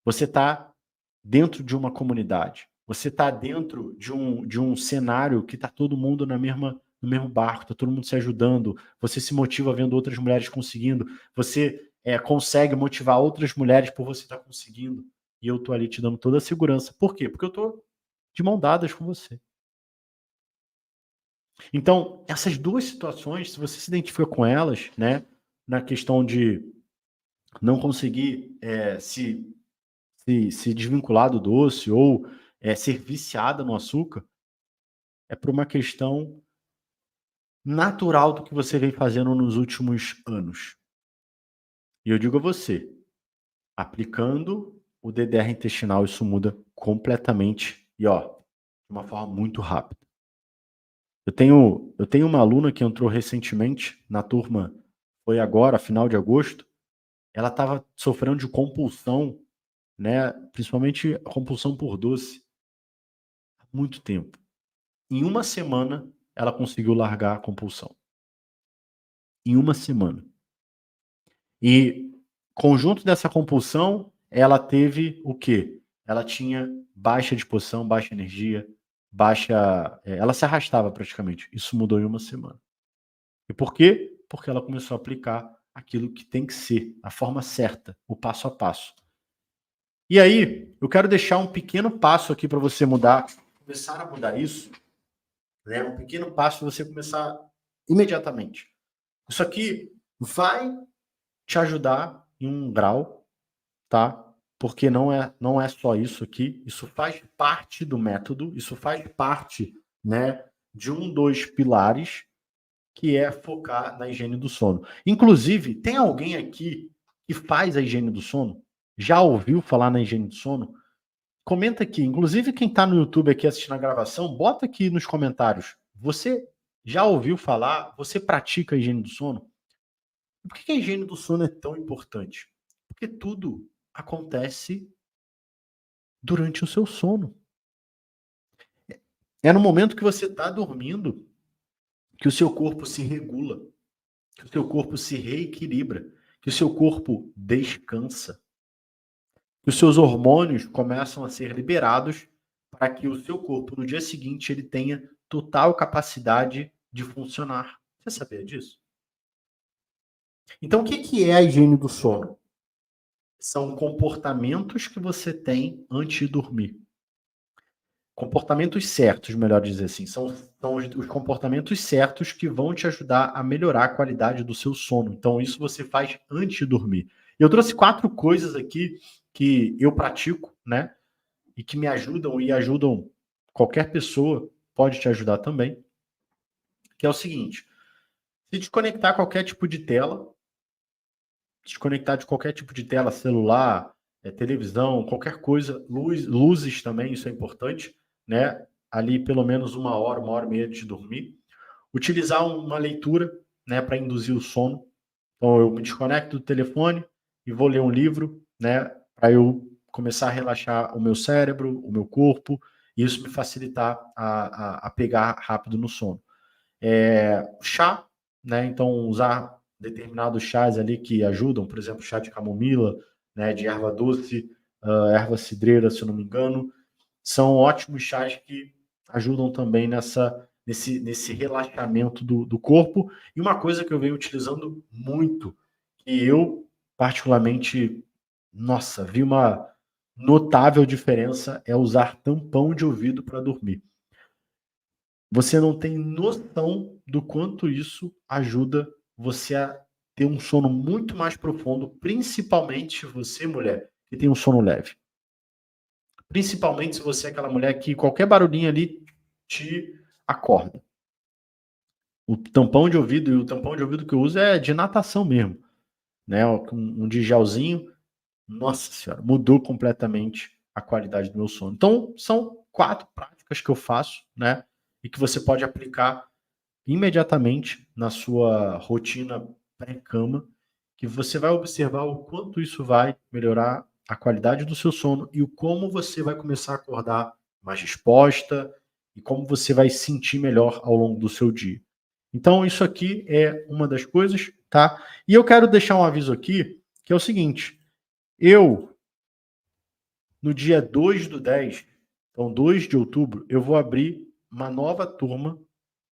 Você está dentro de uma comunidade. Você está dentro de um cenário que está todo mundo no mesmo barco, está todo mundo se ajudando. Você se motiva vendo outras mulheres conseguindo. Você consegue motivar outras mulheres por você estar conseguindo. E eu estou ali te dando toda a segurança. Por quê? Porque eu estou de mão dadas com você. Então, essas duas situações, se você se identifica com elas, né, na questão de não conseguir se desvincular do doce ou ser viciada no açúcar, é por uma questão natural do que você vem fazendo nos últimos anos. E eu digo a você, aplicando o DDR intestinal, isso muda completamente e, ó, de uma forma muito rápida. Eu tenho uma aluna que entrou recentemente na turma, foi agora, final de agosto, ela estava sofrendo de compulsão, né, principalmente compulsão por doce, há muito tempo. Em uma semana, ela conseguiu largar a compulsão. Em uma semana. E, conjunto dessa compulsão, ela teve o quê? Ela tinha baixa disposição, baixa energia, ela se arrastava praticamente. Isso mudou em uma semana. E por quê? Porque ela começou a aplicar aquilo que tem que ser, a forma certa, o passo a passo. E aí, eu quero deixar um pequeno passo aqui para você começar a mudar isso, né? Um pequeno passo para você começar imediatamente. Isso aqui vai te ajudar em um grau, tá? Porque não é só isso aqui, isso faz parte do método, isso faz parte, né, de um dos pilares, que é focar na higiene do sono. Inclusive, tem alguém aqui que faz a higiene do sono? Já ouviu falar na higiene do sono? Comenta aqui. Inclusive, quem está no YouTube aqui assistindo a gravação, bota aqui nos comentários. Você já ouviu falar? Você pratica a higiene do sono? Por que a higiene do sono é tão importante? Porque tudo acontece durante o seu sono. É no momento que você está dormindo que o seu corpo se regula, que o seu corpo se reequilibra, que o seu corpo descansa, que os seus hormônios começam a ser liberados para que o seu corpo, no dia seguinte, ele tenha total capacidade de funcionar. Você sabia disso? Então, o que é a higiene do sono? São comportamentos que você tem antes de dormir. Comportamentos certos, melhor dizer assim. São os comportamentos certos que vão te ajudar a melhorar a qualidade do seu sono. Então, isso você faz antes de dormir. Eu trouxe 4 coisas aqui que eu pratico, né? E que me ajudam e ajudam qualquer pessoa, pode te ajudar também. Que é o seguinte: se desconectar qualquer tipo de tela, desconectar de qualquer tipo de tela, celular, televisão, qualquer coisa, luzes também, isso é importante, né? Ali pelo menos 1 hora e meia antes de dormir. Utilizar uma leitura, né, para induzir o sono. Então eu me desconecto do telefone e vou ler um livro, né, para eu começar a relaxar o meu cérebro, o meu corpo, e isso me facilitar a pegar rápido no sono. Chá, né? Então usar determinados chás ali que ajudam, por exemplo, chá de camomila, né, de erva doce, erva cidreira, se eu não me engano, são ótimos chás que ajudam também nesse relaxamento do corpo. E uma coisa que eu venho utilizando muito, que eu particularmente, nossa, vi uma notável diferença, é usar tampão de ouvido para dormir. Você não tem noção do quanto isso ajuda você a ter um sono muito mais profundo, principalmente você, mulher, que tem um sono leve. Principalmente se você é aquela mulher que qualquer barulhinho ali te acorda. O tampão de ouvido, e o tampão de ouvido que eu uso é de natação mesmo, né? Um de gelzinho, nossa senhora, mudou completamente a qualidade do meu sono. Então, são 4 práticas que eu faço, né? E que você pode aplicar imediatamente na sua rotina pré-cama, que você vai observar o quanto isso vai melhorar a qualidade do seu sono e o como você vai começar a acordar mais disposta e como você vai se sentir melhor ao longo do seu dia. Então, isso aqui é uma das coisas, tá? E eu quero deixar um aviso aqui, que é o seguinte: eu, no dia 2/10, então 2 de outubro, eu vou abrir uma nova turma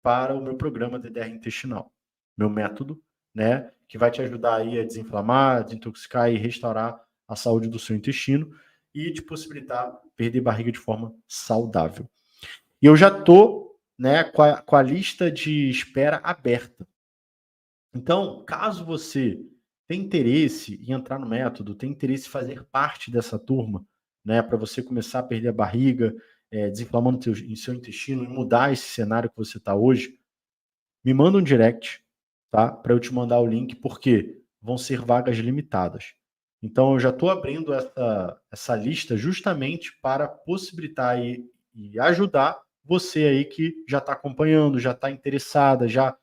para o meu programa DDR intestinal, meu método, né, que vai te ajudar aí a desinflamar, desintoxicar e restaurar a saúde do seu intestino e te possibilitar perder barriga de forma saudável. E eu já tô, né, com a lista de espera aberta. Então, caso você tenha interesse em entrar no método, tenha interesse em fazer parte dessa turma, né, para você começar a perder a barriga, desinflamando em seu intestino e mudar esse cenário que você está hoje, me manda um direct, tá? Para eu te mandar o link, porque vão ser vagas limitadas. Então, eu já estou abrindo essa lista justamente para possibilitar e ajudar você aí que já está acompanhando, já está interessada, já,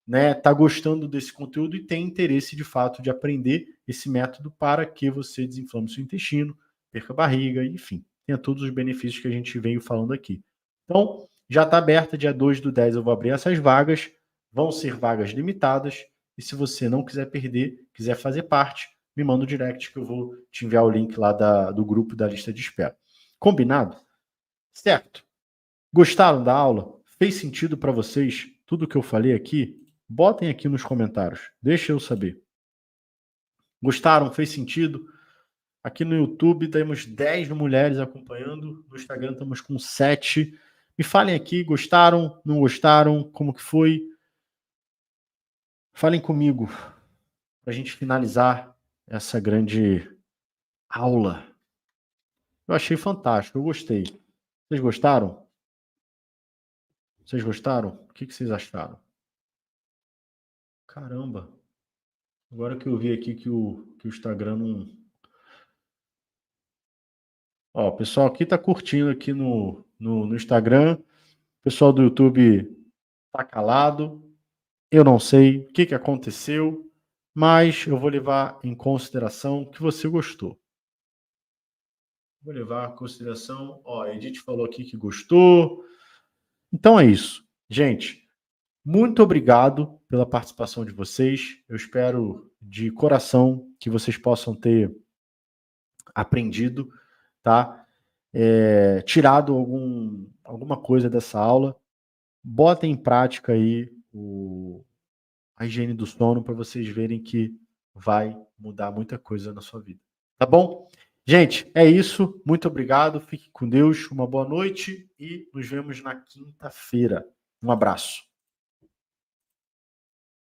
né, está gostando desse conteúdo e tem interesse de fato de aprender esse método para que você desinflame seu intestino, perca a barriga, enfim, tenha todos os benefícios que a gente veio falando aqui. Então, já está aberta, dia 2/10 eu vou abrir essas vagas, vão ser vagas limitadas, e se você não quiser perder, quiser fazer parte, me manda um direct que eu vou te enviar o link lá do grupo da lista de espera. Combinado? Certo. Gostaram da aula? Fez sentido para vocês tudo que eu falei aqui? Botem aqui nos comentários, deixa eu saber. Gostaram? Fez sentido? Aqui no YouTube temos 10 mulheres acompanhando, no Instagram estamos com 7. Me falem aqui, gostaram, não gostaram, como que foi? Falem comigo para a gente finalizar essa grande aula. Eu achei fantástico, eu gostei. Vocês gostaram? Vocês gostaram? O que vocês acharam? Caramba, agora que eu vi aqui que o Instagram não. Ó, o pessoal aqui tá curtindo aqui no Instagram. O pessoal do YouTube tá calado. Eu não sei o que aconteceu, mas eu vou levar em consideração que você gostou. Vou levar em consideração. Ó, a Edith falou aqui que gostou. Então é isso. Gente, muito obrigado pela participação de vocês. Eu espero de coração que vocês possam ter aprendido, tá? Tirado alguma coisa dessa aula. Botem em prática aí a higiene do sono para vocês verem que vai mudar muita coisa na sua vida. Tá bom? Gente, é isso. Muito obrigado. Fique com Deus. Uma boa noite e nos vemos na quinta-feira. Um abraço.